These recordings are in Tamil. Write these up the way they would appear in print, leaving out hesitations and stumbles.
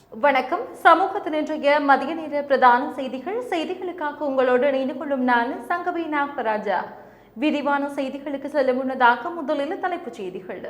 வணக்கம். சமூகத்தின் இன்றைய மதிய நேர பிரதான செய்திகளுக்காக உங்களோடு இணைந்து கொள்ளும் நான் சங்கவி நாகராஜா. விரிவான செய்திகளுக்கு செல்ல முன்னதாக முதலில் தலைப்புச் செய்திகள்.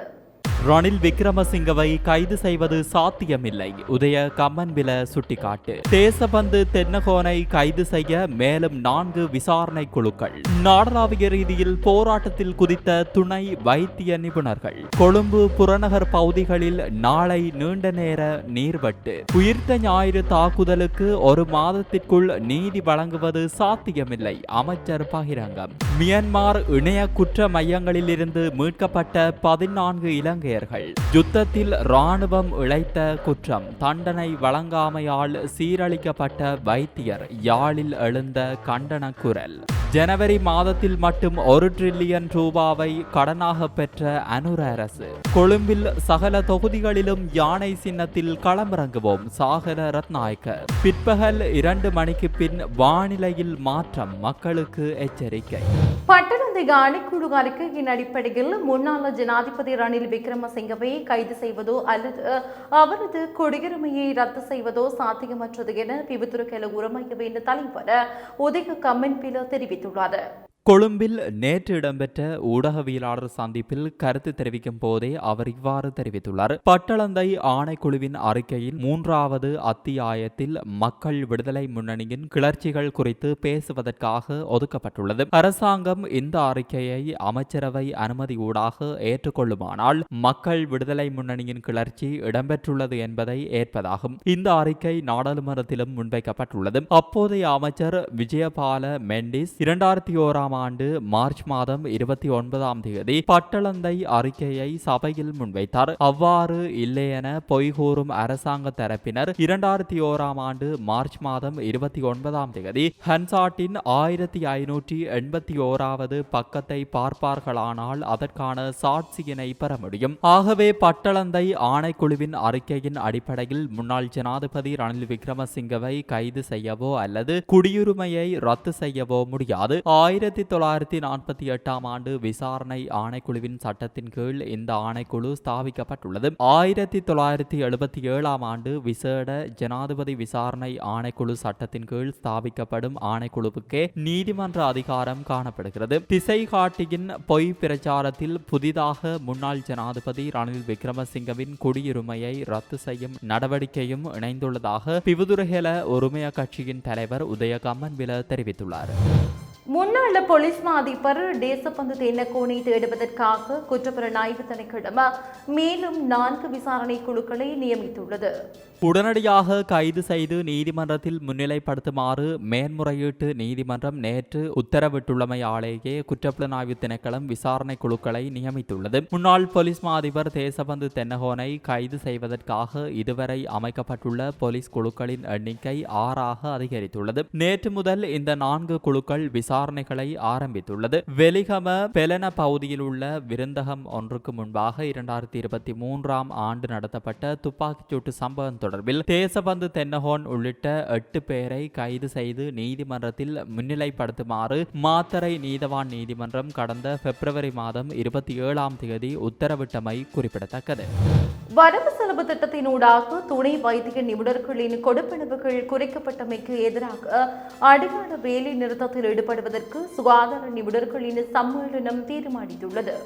ரணில் விக்ரமசிங்கவை கைது செய்வது சாத்தியமில்லை, உதய கம்மன்பில சுட்டிக்காட்டு. தேசபந்து தென்னகோனை கைது செய்ய மேலும் 4 விசாரணை குழுக்கள். நாடளாவிய ரீதியில் போராட்டத்தில் குதித்த துணை வைத்திய நிபுணர்கள். கொழும்பு புறநகர் பகுதிகளில் நாளை நீண்ட நேர நீர்வெட்டு. உயிர்த்த ஞாயிறு தாக்குதலுக்கு 1 மாதத்திற்குள் நீதி வழங்குவது சாத்தியமில்லை, அமைச்சர் பகிரங்கம். மியான்மர் இணைய குற்ற மையங்களில் இருந்து மீட்கப்பட்ட 14 இலங்கையர்கள். யுத்தத்தில் இராணுவம் இழைத்த குற்றம், தண்டனை வழங்காமையால் சீரழிக்கப்பட்ட வைத்தியர். யாழில் எழுந்த கண்டன குரல். ஜனவரி மாதத்தில் மட்டும் 1 டிரில்லியன் ரூபாவை கடனாக பெற்ற அனுர அரசு. கொழும்பில் சகல தொகுதிகளிலும் யானை சின்னத்தில் களமிறங்குவோம், சாகல ரத்நாயக்க. பிற்பகல் 2 மணிக்கு பின் வானிலையில் மாற்றம், மக்களுக்கு எச்சரிக்கை. பட்டணந்தை ஆணைக்குழு அறிக்கையின் அடிப்படையில் முன்னாள் ஜனாதிபதி ரணில் விக்ரமசிங்கவை கைது செய்வதோ அல்லது அவரது குடியுரிமையை ரத்து செய்வதோ சாத்தியமற்றது என பிபுத்துருக்கெல உரிமையவின் தலைவர் உதய கம்மன்பில தெரிவித்துள்ளார். கொழும்பில் நேற்று இடம்பெற்ற ஊடகவியலாளர் சந்திப்பில் கருத்து தெரிவிக்கும் போதே அவர் இவ்வாறு தெரிவித்துள்ளார். பட்டளந்தை ஆணைக்குழுவின் அறிக்கையின் 3வது அத்தியாயத்தில் மக்கள் விடுதலை முன்னணியின் கிளர்ச்சிகள் குறித்து பேசுவதற்காக ஒதுக்கப்பட்டுள்ளது. அரசாங்கம் இந்த அறிக்கையை அமைச்சரவை அனுமதி ஊடாக ஏற்றுக்கொள்ளுமானால் மக்கள் விடுதலை முன்னணியின் கிளர்ச்சி இடம்பெற்றுள்ளது என்பதை ஏற்பதாகும். இந்த அறிக்கை நாடாளுமன்றத்திலும் முன்வைக்கப்பட்டுள்ளது. அப்போதைய அமைச்சர் விஜயபால மெண்டிஸ் 2001 ஆண்டு மார்ச் மாதம் 29ஆம் தேதி பட்டளந்தை அறிக்கையை சபையில் முன்வைத்தார். அவ்வாறு இல்லையென பொய்கூறும் அரசாங்க தரப்பினர் 2001ஆம் ஆண்டு மார்ச் மாதம் 29ஆம் தேதி ஹன்சாட்டின் 1581வது பக்கத்தை பார்ப்பார்களானால் அதற்கான சாட்சியினை பெற முடியும். ஆகவே பட்டளந்தை ஆணைக்குழுவின் அறிக்கையின் அடிப்படையில் முன்னாள் ஜனாதிபதி ரணில் விக்ரமசிங்கவை கைது செய்யவோ அல்லது குடியுரிமையை ரத்து செய்யவோ முடியாது. 1948ஆம் ஆண்டு விசாரணை ஆணைக்குழுவின் சட்டத்தின் கீழ் இந்த ஆணைக்குழு ஸ்தாபிக்கப்பட்டுள்ளது. 1977ஆம் ஆண்டு விசேட ஜனாதிபதி விசாரணை ஆணைக்குழு சட்டத்தின் கீழ் ஸ்தாபிக்கப்படும் ஆணைக்குழுவுக்கே நீதிமன்ற அதிகாரம் காணப்படுகிறது. திசை காட்டியின் பொய் பிரச்சாரத்தில் புதிதாக முன்னாள் ஜனாதிபதி ரணில் விக்ரமசிங்கவின் குடியுரிமையை ரத்து செய்யும் நடவடிக்கையும் இணைந்துள்ளதாக பிவுதுரஹெல உரிமைய கட்சியின் தலைவர் உதய கம்மன்பில தெரிவித்துள்ளார். முன்னாள் போலீஸ் மா அதிபர் தேசபந்து தென்னகோனை தேடுவதற்காக குற்றப்புலனாய்வு திணைக்களம் மேலும் 4 விசாரணை குழுக்களை நியமித்துள்ளது. உடனடியாக கைது செய்து நீதிமன்றத்தில் முன்னிலைப்படுத்துமாறு மேன்முறையீட்டு நீதிமன்றம் நேற்று உத்தரவிட்டுள்ளமையாலேயே குற்றப்புலனாய்வு திணைக்களம் விசாரணை குழுக்களை நியமித்துள்ளது. முன்னாள் போலீஸ் மா அதிபர் தேசபந்து தென்னகோனை கைது செய்வதற்காக இதுவரை அமைக்கப்பட்டுள்ள போலீஸ் குழுக்களின் எண்ணிக்கை 6ஆக அதிகரித்துள்ளது. நேற்று முதல் இந்த 4 குழுக்கள் விசாரணைகளை ஆரம்பித்துள்ளது. வெலிகம பெலன பகுதியில் உள்ள விருந்தகம் ஒன்றுக்கு முன்பாக 2023ஆம் ஆண்டு நடத்தப்பட்ட துப்பாக்கிச்சூட்டு சம்பவம் தொடர்பில் தேசபந்து தென்னகோன் உள்ளிட்ட 8 பேரை கைது செய்து நீதிமன்றத்தில் முன்னிலைப்படுத்துமாறு மாத்தறை நீதவான் நீதிமன்றம் கடந்த பிப்ரவரி மாதம் 27ஆம் தேதி உத்தரவிட்டமை குறிப்பிடத்தக்கது. வரவு செலவு திட்டத்தினூடாக துணை வைத்திய நிபுணர்களின் கொடுப்பனவுகள் குறைக்கப்பட்டமைக்கு எதிராக அடிக்கால வேலை நிறுத்தத்தில் ஈடுபடுவதற்கு சுகாதார நிபுணர்களின் சம்மேளனம் தீர்மானித்துள்ளது.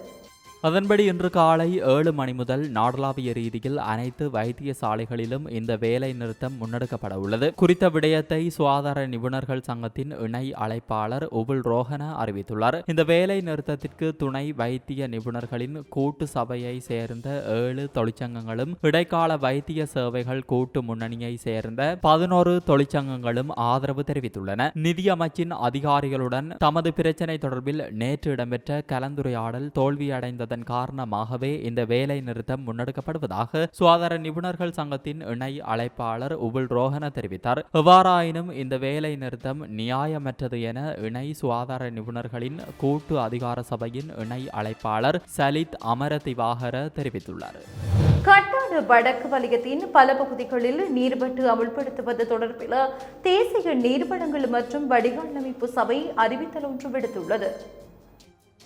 அதன்படி இன்று காலை 7 மணி முதல் நாடளாவிய ரீதியில் அனைத்து வைத்தியசாலைகளிலும் இந்த வேலை நிறுத்தம் முன்னெடுக்கப்பட உள்ளது. குறித்த விடயத்தை சுகாதார நிபுணர்கள் சங்கத்தின் இணை அழைப்பாளர் உபுல் ரோஹன அறிவித்துள்ளார். இந்த வேலை நிறுத்தத்திற்கு துணை வைத்திய நிபுணர்களின் கூட்டு சபையை சேர்ந்த 7 தொழிற்சங்கங்களும் இடைக்கால வைத்திய சேவைகள் கூட்டு முன்னணியை சேர்ந்த 11 தொழிற்சங்கங்களும் ஆதரவு தெரிவித்துள்ளன. நிதியமைச்சின் அதிகாரிகளுடன் தமது பிரச்சினை தொடர்பில் நேற்று இடம்பெற்ற கலந்துரையாடல் தோல்வியடைந்த காரணமாகவே இந்த வேலை நிறுத்தம் முன்னெடுக்கப்படுவதாக சுகாதார நிபுணர்கள் சங்கத்தின் இணை அழைப்பாளர் உபுல் ரோஹன தெரிவித்தார். எவ்வாறாயினும் இந்த வேலை நிறுத்தம் நியாயமற்றது என இணை சுகாதார நிபுணர்களின் கூட்டு அதிகார சபையின் இணை அழைப்பாளர் சலித் அமரதிவாகர தெரிவித்துள்ளார். கட்டான வடக்கு வலயத்தின் பல பகுதிகளில் நீர்வெட்டு அமுல்படுத்துவது தொடர்பில் தேசிய நீர்வளங்கள் மற்றும் வடிகால் அமைப்பு சபை அறிவித்தல் ஒன்று விடுத்துள்ளது.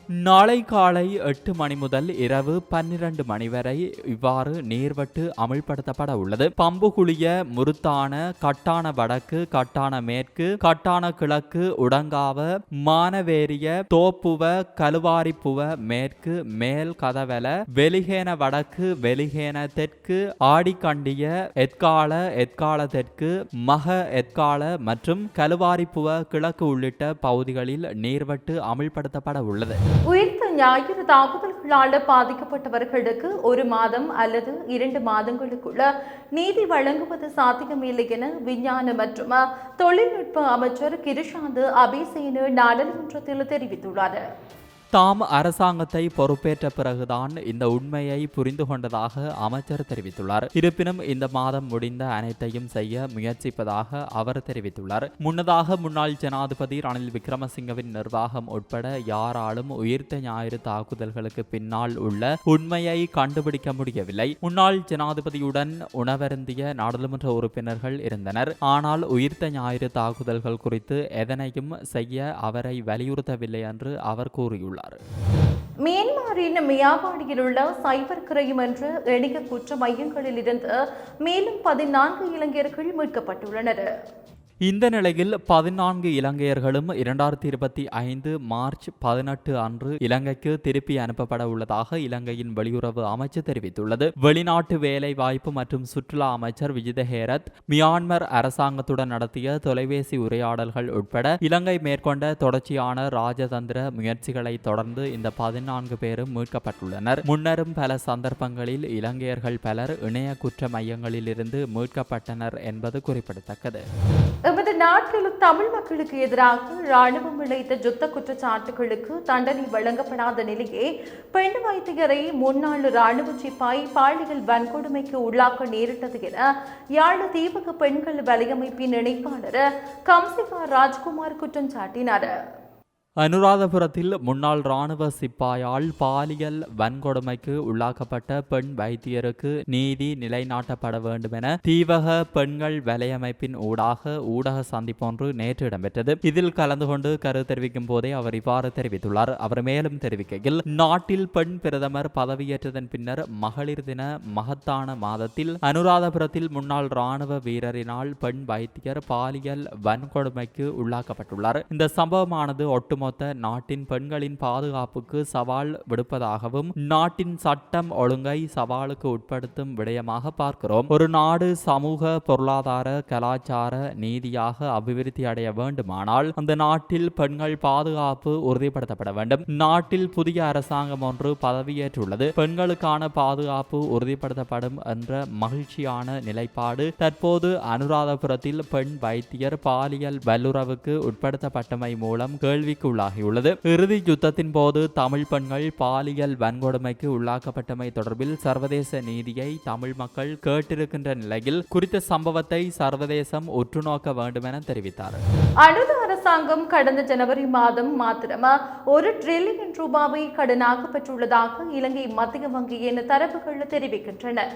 நாளை காலை 8 மணி முதல் இரவு 12 மணி வரை இவ்வாறு நீர்வட்டு அமல்படுத்தப்பட உள்ளது. பம்புகுளிய, முருத்தான, கட்டான வடக்கு, கட்டான மேற்கு, கட்டான கிழக்கு, உடங்காவ, மானவேரிய, தோப்புவ, கலுவாரிப்புவ மேற்கு, மேல் கதவல, வெலிகேன வடக்கு, வெலிகேன தெற்கு, ஆடிக்கண்டிய, எத்கால தெற்கு, மக எத்கால மற்றும் கலுவாரிப்புவ கிழக்கு உள்ளிட்ட பகுதிகளில் நீர்வட்டு அமல்படுத்தப்பட உள்ளது. உயிர்த்த ஞாயிறு தாக்குதல்களால் பாதிக்கப்பட்டவர்களுக்கு 1 மாதம் அல்லது 2 மாதங்களுக்குள்ள நீதி வழங்குவது சாத்தியமில்லை என விஞ்ஞான மற்றும் தொழில்நுட்ப அமைச்சர் கிருஷாந்த் அபிசேன நாடாளுமன்றத்தில் தெரிவித்துள்ளார். தாம் அரசாங்கத்தை பொறுப்பேற்ற பிறகுதான் இந்த உண்மையை புரிந்து கொண்டதாக அமைச்சர் தெரிவித்துள்ளார். இருப்பினும் இந்த மாதம் முடிந்த அனைத்தையும் செய்ய முயற்சிப்பதாக அவர் தெரிவித்துள்ளார். முன்னதாக முன்னாள் ஜனாதிபதி ரணில் விக்ரமசிங்கவின் நிர்வாகம் உட்பட யாராலும் உயிர்த்த ஞாயிறு தாக்குதல்களுக்கு பின்னால் உள்ள உண்மையை கண்டுபிடிக்க முடியவில்லை. முன்னாள் ஜனாதிபதியுடன் உணவருந்திய நாடாளுமன்ற உறுப்பினர்கள் இருந்தனர். ஆனால் உயிர்த்த ஞாயிறு தாக்குதல்கள் குறித்து எதனையும் செய்ய அவரை வலியுறுத்தவில்லை என்று அவர் கூறியுள்ளார். மியான்மரின் மியாவாடியில் உள்ள சைபர் கிரைம் என்ற இணைய குற்ற மையங்களில் இருந்து மேலும் 14 இளைஞர்கள் மீட்கப்பட்டுள்ளனர். இந்த நிலையில் 14 இலங்கையர்களும் 2025 மார்ச் 18 அன்று இலங்கைக்கு திருப்பி அனுப்பப்பட உள்ளதாக இலங்கையின் வெளியுறவு அமைச்சு தெரிவித்துள்ளது. வெளிநாட்டு வேலை வாய்ப்பு மற்றும் சுற்றுலா அமைச்சர் விஜித ஹேரத் மியான்மர் அரசாங்கத்துடன் நடத்திய தொலைபேசி உரையாடல்கள் உட்பட இலங்கை மேற்கொண்ட தொடர்ச்சியான ராஜதந்திர முயற்சிகளை தொடர்ந்து இந்த 14 பேரும் மீட்கப்பட்டுள்ளனர். முன்னரும் பல சந்தர்ப்பங்களில் இலங்கையர்கள் பலர் இணைய குற்ற மையங்களில் இருந்து மீட்கப்பட்டனர் என்பது குறிப்பிடத்தக்கது. எமது நாட்டில் தமிழ் மக்களுக்கு எதிராக ராணுவம் இழைத்த யுத்த குற்றச்சாட்டுகளுக்கு தண்டனை வழங்கப்படாத நிலையே பெண் வைத்தியரை முன்னாள் ராணுவ சிப்பாய் பாலியல் வன்கொடுமைக்கு உள்ளாக்க நேரிட்டது என யாழ் தீபக பெண்கள் வலையமைப்பின் இணைப்பாளர் கம்சிகா ராஜ்குமார் குற்றம் சாட்டினார். அனுராதபுரத்தில் முன்னாள் ராணுவ சிப்பாயால் பாலியல் வன்கொடுமைக்கு உள்ளாக்கப்பட்ட பெண் வைத்தியருக்கு நீதி நிலைநாட்டப்பட வேண்டும் என தீவக பெண்கள் வலையமைப்பின் ஊடக சந்திப்பொன்று நேற்று இடம்பெற்றது. இதில் கலந்து கொண்டு கருத்து தெரிவிக்கும் போதே அவர் இவ்வாறு தெரிவித்துள்ளார். அவர் மேலும் தெரிவிக்கையில், நாட்டில் பெண் பிரதமர் பதவியேற்றதன் பின்னர் மகளிர் தின மகத்தான மாதத்தில் அனுராதபுரத்தில் முன்னாள் ராணுவ வீரரினால் பெண் வைத்தியர் பாலியல் வன்கொடுமைக்கு உள்ளாக்கப்பட்டுள்ளார். இந்த சம்பவமானது ஒட்டுமொத்த நாட்டின் பெண்களின் பாதுகாப்புக்கு சவால் விடுப்பதாகவும் நாட்டின் சட்டம் ஒழுங்கை சவாலுக்கு உட்படுத்தும் விடயமாக பார்க்கிறோம். ஒரு நாடு சமூக, பொருளாதார, கலாச்சார நீதியாக அபிவிருத்தி அடைய வேண்டுமானால் அந்த நாட்டில் பெண்கள் பாதுகாப்பு உறுதிப்படுத்தப்பட வேண்டும். நாட்டில் புதிய அரசாங்கம் ஒன்று பதவியேற்றுள்ளது. பெண்களுக்கான பாதுகாப்பு உறுதிப்படுத்தப்படும் என்ற மகிழ்ச்சியான நிலைப்பாடு தற்போது அனுராதபுரத்தில் பெண் வைத்தியர் பாலியல் வல்லுறவுக்கு உட்படுத்தப்பட்டமை மூலம் கேள்விக்கு உள்ளாகியுள்ளது. இறுதி யுத்தத்தின் போது தமிழ் பெண்கள் பாலியல் வன்கொடுமைக்கு உள்ளாக்கப்பட்டமை தொடர்பில் சர்வதேச நீதியை தமிழ் மக்கள் கேட்டிருக்கின்ற நிலையில் குறித்த சம்பவத்தை சர்வதேசம் உற்றுநோக்க வேண்டும் என தெரிவித்தார். அனுர அரசாங்கம் கடந்த ஜனவரி மாதம் மாத்திரம் 1 டிரில்லியன் ரூபாவை கடனாக பெற்றுள்ளதாக இலங்கை மத்திய வங்கியின் தரவுகள் தெரிவிக்கின்றன.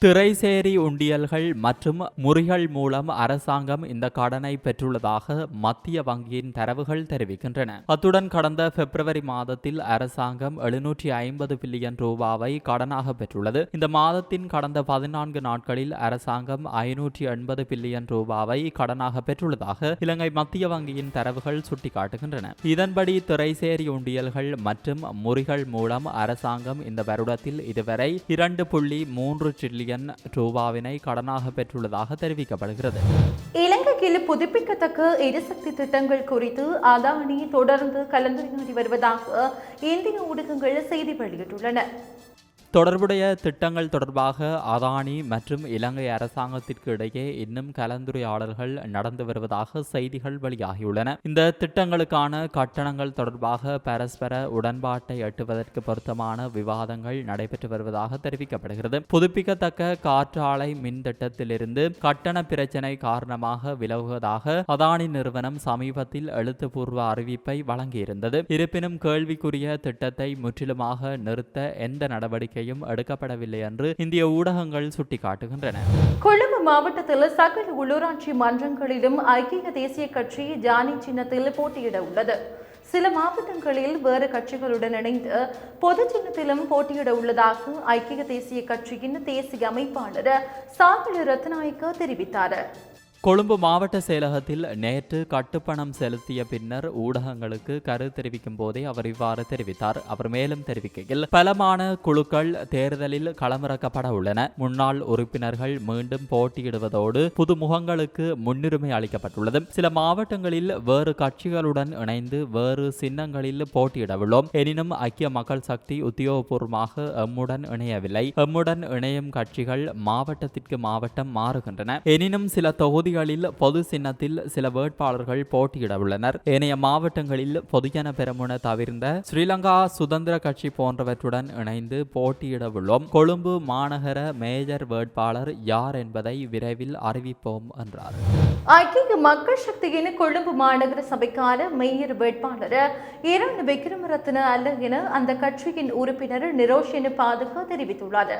திரைசேரி உண்டியல்கள் மற்றும் முறிகள் மூலம் அரசாங்கம் இந்த கடனை பெற்றுள்ளதாக மத்திய வங்கியின் தரவுகள் தெரிவிக்கின்றன. அத்துடன் கடந்த பிப்ரவரி மாதத்தில் அரசாங்கம் 750 பில்லியன் ரூபாவை கடனாக பெற்றுள்ளது. இந்த மாதத்தின் கடந்த 14 நாட்களில் அரசாங்கம் 580 பில்லியன் ரூபாவை கடனாக பெற்றுள்ளதாக இலங்கை மத்திய வங்கியின் தரவுகள் சுட்டிக்காட்டுகின்றன. இதன்படி திரைசேரி உண்டியல்கள் மற்றும் முறிகள் மூலம் அரசாங்கம் இந்த வருடத்தில் இதுவரை 2.3 டிரில்லியன் ரூபாவினை கடனாக பெற்றுள்ளதாக தெரிவிக்கப்படுகிறது. இலங்கையில் புதுப்பிக்கத்தக்க எரிசக்தி திட்டங்கள் குறித்து அதானி தொடர்ந்து கலந்துரையாடி வருவதாக இந்திய ஊடகங்கள் செய்தி வெளியிட்டுள்ளன. தொடர்புடைய திட்டங்கள் தொடர்பாக அதானி மற்றும் இலங்கை அரசாங்கத்திற்கு இடையே இன்னும் கலந்துரையாடல்கள் நடந்து வருவதாக செய்திகள் வெளியாகியுள்ளன. இந்த திட்டங்களுக்கான கட்டணங்கள் தொடர்பாக பரஸ்பர உடன்பாட்டை எட்டுவதற்கு பொருத்தமான விவாதங்கள் நடைபெற்று வருவதாக தெரிவிக்கப்படுகிறது. புதுப்பிக்கத்தக்க காற்றாலை மின் திட்டத்திலிருந்து கட்டண பிரச்சினை காரணமாக விலகுவதாக அதானி நிறுவனம் சமீபத்தில் எழுத்துப்பூர்வ அறிவிப்பை வழங்கியிருந்தது. இருப்பினும் கேள்விக்குரிய திட்டத்தை முற்றிலுமாக நிறுத்த எந்த நடவடிக்கை எடுக்கப்படவில்லை என்று இந்திய ஊடகங்கள் சுட்டிக்காட்டுகின்றன. கொழும்பு மாவட்டத்தில் சகல உள்ளூராட்சி மன்றங்களிலும் ஐக்கிய தேசிய கட்சி ஜானி சின்னத்தில் போட்டியிட உள்ளது. சில மாவட்டங்களில் வேறு கட்சிகளுடன் இணைந்து பொது சின்னத்திலும் போட்டியிட உள்ளதாக ஐக்கிய தேசிய கட்சியின் தேசிய அமைப்பாளர் சாகல ரத்நாயக்க தெரிவித்தார். கொழும்பு மாவட்ட செயலகத்தில் நேற்று கட்டுப்பணம் செலுத்திய பின்னர் ஊடகங்களுக்கு கருத்து தெரிவிக்கும் போதே அவர் இவ்வாறு தெரிவித்தார். அவர் மேலும் தெரிவிக்கையில், பலமான குழுக்கள் தேர்தலில் களமிறக்கப்பட உள்ளன. முன்னாள் உறுப்பினர்கள் மீண்டும் போட்டியிடுவதோடு புது முகங்களுக்கு முன்னுரிமை அளிக்கப்பட்டுள்ளது. சில மாவட்டங்களில் வேறு கட்சிகளுடன் இணைந்து வேறு சின்னங்களில் போட்டியிட உள்ளோம். எனினும் ஐக்கிய மக்கள் சக்தி உத்தியோகபூர்வமாக எம்முடன் இணையவில்லை. எம்முடன் இணையும் கட்சிகள் மாவட்டத்திற்கு மாவட்டம் மாறுகின்றன. எனினும் சில தொகுதி பொது சின்னத்தில் சில வேட்பாளர்கள் போட்டியிட உள்ளனர். ஏனைய மாவட்டங்களில் பொதுஜன பெரமுன தவிர்ந்த ஸ்ரீலங்கா சுதந்திர கட்சி போன்றவற்றுடன் இணைந்து போட்டியிட உள்ளோம். கொழும்பு மாநகர மேஜர் வேட்பாளர் யார் என்பதை விரைவில் அறிவிப்போம் என்றார். ஐக்கிய மக்கள் சக்தியின் கொழும்பு மாநகர சபைக்கான மேயர் வேட்பாளர் இரண்டு விக்ரமரத்ன அல்ல என அந்த கட்சியின் உறுப்பினர் நிரோஷன் பாதுகா தெரிவித்துள்ளார்.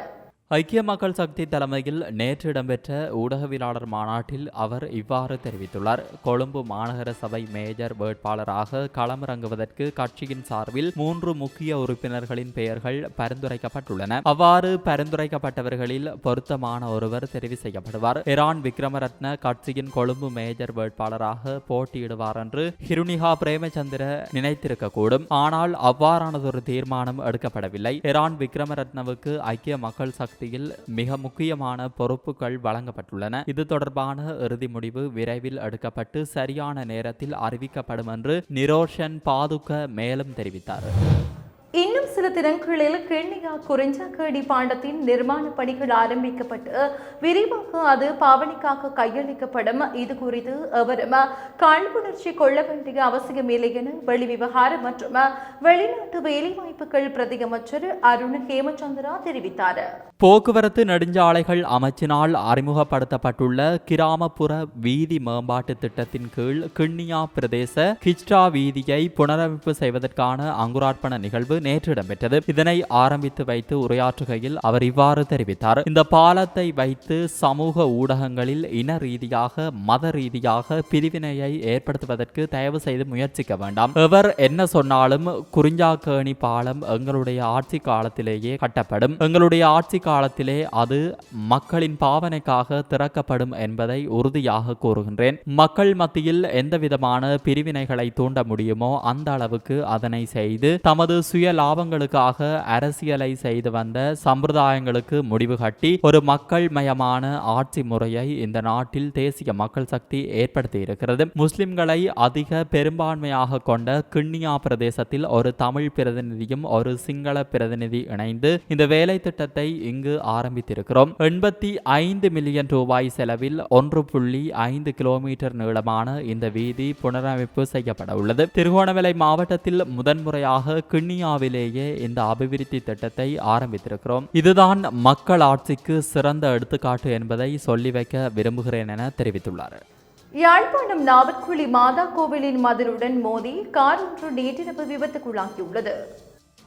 ஐக்கிய மக்கள் சக்தி தலைமையில் நேற்று இடம்பெற்ற ஊடகவியலாளர் மாநாட்டில் அவர் இவ்வாறு தெரிவித்துள்ளார். கொழும்பு மாநகர சபை மேஜர் வேட்பாளராக களமிறங்குவதற்கு கட்சியின் சார்பில் 3 முக்கிய உறுப்பினர்களின் பெயர்கள் பரிந்துரைக்கப்பட்டுள்ளன. அவ்வாறு பரிந்துரைக்கப்பட்டவர்களில் பொருத்தமான ஒருவர் தெரிவு செய்யப்படுவார். இரான் விக்ரமரத்ன கட்சியின் கொழும்பு மேஜர் வேட்பாளராக போட்டியிடுவார் என்று ஹிருணிகா பிரேமச்சந்திர நினைத்திருக்கக்கூடும். ஆனால் அவ்வாறானதொரு தீர்மானம் எடுக்கப்படவில்லை. இரான் விக்ரமரத்னவுக்கு ஐக்கிய மக்கள் சக்தி மிக முக்கியமான பொறுப்புகள் வழங்கப்பட்டுள்ளன. இது தொடர்பான இறுதி முடிவு விரைவில் எடுக்கப்பட்டு சரியான நேரத்தில் அறிவிக்கப்படும் என்று நிரோஷன் பாதுக மேலும் தெரிவித்தார். இன்னும் சில தினங்களில் கிண்ணியா குறிஞ்சாக்கேணி பாண்டத்தின் நிர்மாண பணிகள் ஆரம்பிக்கப்பட்டு விரிவாக அது பாவனைக்காக கையளிக்கப்படும். இது குறித்து எவரும் காழ்ப்புணர்ச்சி கொள்ள வேண்டிய அவசியமில்லை என வெளிவிவகார மற்றும் வெளிநாட்டு வேலைவாய்ப்புகள் பிரதியமைச்சர் அருண் ஹேமச்சந்திரா தெரிவித்தார். போக்குவரத்து நெடுஞ்சாலைகள் அமைச்சினால் அறிமுகப்படுத்தப்பட்டுள்ள கிராமப்புற வீதி மேம்பாட்டு திட்டத்தின் கீழ் கிண்ணியா பிரதேச கிச்டா வீதியை புனரமைப்பு செய்வதற்கான அங்குரார்ப்பண நிகழ்வு நேற்று இடம்பெற்றது. இதனை ஆரம்பித்து வைத்து உரையாற்றுகையில் அவர் இவ்வாறு தெரிவித்தார். இந்த பாலத்தை வைத்து சமூக ஊடகங்களில் இன ரீதியாக மத ரீதியாக பிரிவினையை ஏற்படுத்துவதற்கு தயவு செய்து முயற்சிக்க வேண்டாம். எவர் என்ன சொன்னாலும் குறிஞ்சாக்கேணி பாலம் எங்களுடைய ஆட்சி காலத்திலேயே கட்டப்படும். எங்களுடைய ஆட்சி காலத்திலே அது மக்களின் பாவனைக்காக திறக்கப்படும் என்பதை உறுதியாக கூறுகின்றேன். மக்கள் மத்தியில் எந்தவிதமான பிரிவினைகளை தூண்ட முடியுமோ அந்த அளவுக்கு அதனை செய்து தமது சுய லாபங்களுக்காக அரசியலை செய்து வந்த சம்பிரதாயங்களுக்கு முடிவு கட்டி ஒரு மக்கள் மயமான ஆட்சி முறையை இந்த நாட்டில் தேசிய மக்கள் சக்தி ஏற்படுத்தி இருக்கிறது. முஸ்லிம்களை அதிக பெரும்பான்மையாக கொண்ட கிண்ணியா பிரதேசத்தில் ஒரு தமிழ் பிரதிநிதியும் ஒரு சிங்கள பிரதிநிதி இணைந்து இந்த வேலை திட்டத்தை இங்கு ஆரம்பித்திருக்கிறோம். 85 மில்லியன் ரூபாய் செலவில் 1.5 கிலோமீட்டர் நீளமான இந்த வீதி புனரமைப்பு செய்யப்பட உள்ளது. திருகோணமலை மாவட்டத்தில் முதன்முறையாக கிண்ணியாவிலேயே இந்த அபிவிருத்தி திட்டத்தை ஆரம்பித்திருக்கிறோம். இதுதான் மக்கள் ஆட்சிக்கு சிறந்த எடுத்துக்காட்டு என்பதை சொல்லி வைக்க விரும்புகிறேன் என தெரிவித்துள்ளார். யாழ்ப்பாணம் நாவற்குழி மாதா கோவிலின் மதிலுடன் மோதி கார் ஒன்று நேற்றிரவு விபத்துக்குள்ளாகியுள்ளது.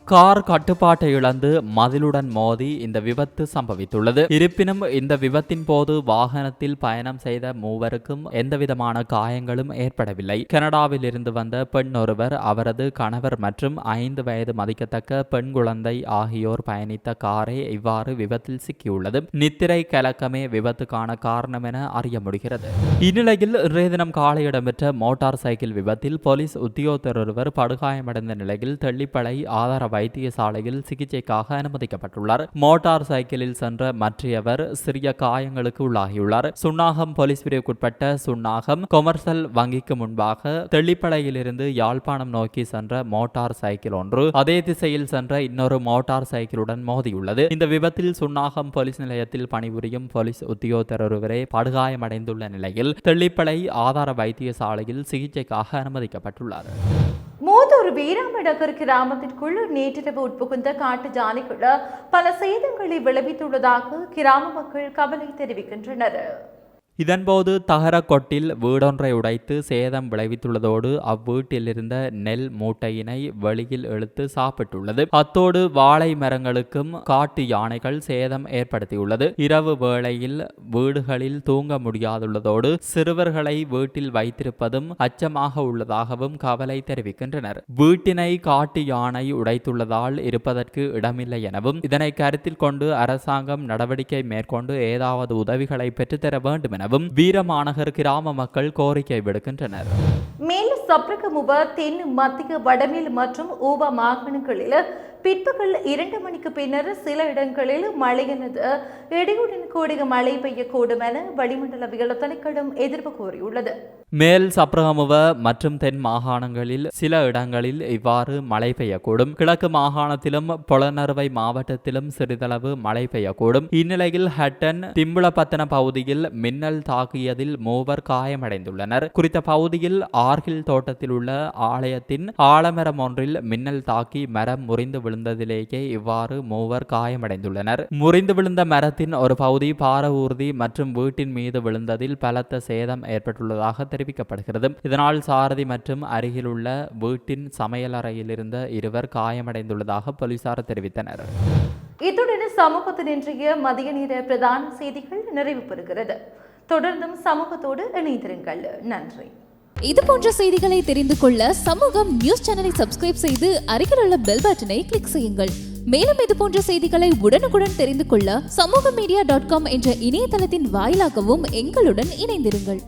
கார் கட்டுப்பாட்டை இழந்து மதிலுடன் மோதி இந்த விபத்து சம்பவித்துள்ளது. இருப்பினும் இந்த விபத்தின் போது வாகனத்தில் பயணம் செய்த மூவருக்கும் எந்தவிதமான காயங்களும் ஏற்படவில்லை. கனடாவில் இருந்து வந்த பெண் ஒருவர், அவரது கணவர் மற்றும் 5 வயது மதிக்கத்தக்க பெண் குழந்தை ஆகியோர் பயணித்த காரே இவ்வாறு விபத்தில் சிக்கியுள்ளது. நித்திரை கலக்கமே விபத்துக்கான காரணம் என அறிய முடிகிறது. இந்நிலையில் இன்றைய தினம் காலை இடம்பெற்ற மோட்டார் சைக்கிள் விபத்தில் போலீஸ் உத்தியோகத்தர் ஒருவர் படுகாயமடைந்த நிலையில் தெல்லிப்பளை ஆதார வைத்தியசாலையில் சிகிச்சைக்காக அனுமதிக்கப்பட்டுள்ளார். மோட்டார் சைக்கிளில் சென்ற மற்றையவர் சிறிய காயங்களுக்கு உள்ளாகியுள்ளார். சுன்னாகம் போலீஸ் பிரிவுக்குட்பட்ட சுன்னாகம் கொமர்சல் வங்கிக்கு முன்பாக தெல்லிப்பளையிலிருந்து யாழ்ப்பாணம் நோக்கி சென்ற மோட்டார் சைக்கிள் ஒன்று அதே திசையில் சென்ற இன்னொரு மோட்டார் சைக்கிளுடன் மோதியுள்ளது. இந்த விபத்தில் சுன்னாகம் போலீஸ் நிலையத்தில் பணிபுரியும் போலீஸ் உத்தியோகத்தர் ஒருவரே படுகாயமடைந்துள்ள நிலையில் தெல்லிப்பளை ஆதார வைத்தியசாலையில் சிகிச்சைக்காக அனுமதிக்கப்பட்டுள்ளார். மூதூர் வீராமநகர் கிராமத்திற்குள் நேற்றிரவு உட்புகுந்த காட்டு ஜானைகள் பல சேதங்களை விளைவித்துள்ளதாக கிராம மக்கள் கவலை தெரிவிக்கின்றனர். இதன்போது தகரக்கொட்டில் வீடொன்றை உடைத்து சேதம் விளைவித்துள்ளதோடு அவ்வீட்டில் இருந்த நெல் மூட்டையினை வெளியில் இழுத்து சாப்பிட்டுள்ளது. அத்தோடு வாழை மரங்களுக்கும் காட்டு யானைகள் சேதம் ஏற்படுத்தியுள்ளது. இரவு வேளையில் வீடுகளில் தூங்க முடியாதுள்ளதோடு சிறுவர்களை வீட்டில் வைத்திருப்பதும் அச்சமாக உள்ளதாகவும் கவலை தெரிவிக்கின்றனர். வீட்டினை காட்டு யானை உடைத்துள்ளதால் இருப்பதற்கு இடமில்லை எனவும் இதனை கருத்தில் கொண்டு அரசாங்கம் நடவடிக்கை மேற்கொண்டு ஏதாவது உதவிகளை பெற்றுத்தர வேண்டும் எனவும் வீரமாநகர் கிராம மக்கள் கோரிக்கை விடுக்கின்றனர். மேல் சப்ரகமுவ தென் மத்திய வடமேல் மற்றும் ஊவா மாகாணங்களில் பிற்பகல் 2 மணிக்கு பின்னர் சில இடங்களில் மழையானது இடியுடன் கூடிய மழை பெய்யக்கூடும் என வளிமண்டலவியல் திணைக்களம் எதிர்ப்பு கூறியுள்ளது. மேல் சப்ரகமுவ மற்றும் தென் மாகாணங்களில் சில இடங்களில் இவ்வாறு மழை பெய்யக்கூடும். கிழக்கு மாகாணத்திலும் பொலனறுவை மாவட்டத்திலும் சிறிதளவு மழை பெய்யக்கூடும். இந்நிலையில் ஹட்டன் திம்புளப்பத்தன பகுதியில் மின்னல் தாக்கியதில் 3 காயமடைந்துள்ளனர். குறித்த பகுதியில் ஆர்கில் தோட்டத்தில் உள்ள ஆலயத்தின் ஆலமரம் ஒன்றில் மின்னல் தாக்கி மரம் முறிந்து விழுந்ததிலேயே இவ்வாறு 3 காயமடைந்துள்ளனர். முறிந்து விழுந்த மரத்தின் ஒரு பகுதி பாரவூர்தி மற்றும் வீட்டின் மீது விழுந்ததில் பலத்த சேதம் ஏற்பட்டுள்ளதாக தெரிவிக்கப்படுகிறது. இதனால் சாரதி மற்றும் அருகில் உள்ள வீட்டின் சமையலறையில் இருந்த 2 காயமடைந்துள்ளதாக போலீசார் தெரிவித்தனர். இத்துடன் சமூகத்தின் இன்றைய மதிய நேர பிரதான செய்திகள் நிறைவு பெறுகிறது. தொடர்ந்தும் சமூகத்தோடு இணைந்திருங்கள். நன்றி. இது போன்ற செய்திகளை தெரிந்து கொள்ள சமூகம் நியூஸ் சேனலை சப்ஸ்கிரைப் செய்து அருகில் உள்ள பெல் பட்டனை கிளிக் செய்யுங்கள். மேலும் இது போன்ற செய்திகளை உடனுக்குடன் தெரிந்து கொள்ள சமூகமீடியா.com என்ற இணையதளத்தின் வாயிலாகவும் எங்களுடன் இணைந்திருங்கள்.